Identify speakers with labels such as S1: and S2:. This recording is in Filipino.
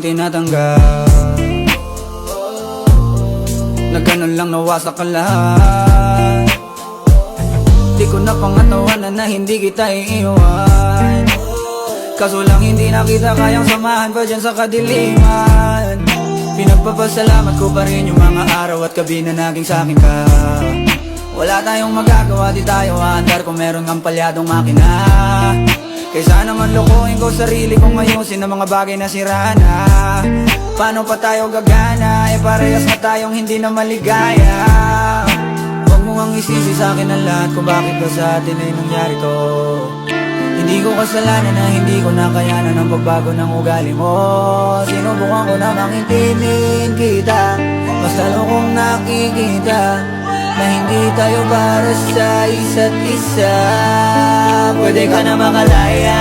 S1: tinatanggap, na ganun lang nawasak ka lahat. Di ko na pangatawanan na hindi kita iiwan, kaso lang hindi na kita kayang samahan pa dyan sa kadiliman. Pinagpapasalamat ko pa rin yung mga araw at gabi na naging sa'kin ka. Wala tayong magagawa, di tayo aandar kung meron kang palyadong makina. Kaysa naman lokohin ko sarili kong ayusin ang mga bagay na sira na. Paano pa tayo gagana, parehas na tayong hindi na maligaya. Huwag mo ngang isisi sa'kin ang lahat kung bakit ba sa atin ay nangyari to. Hindi ko kasalanan na hindi ko nakayanan ang pagbago ng ugali mo. Sinubukan ko na intindihin kita, mas lalo kong nakikita na hindi tayo para sa isa't isa. Pwede ka na makalaya.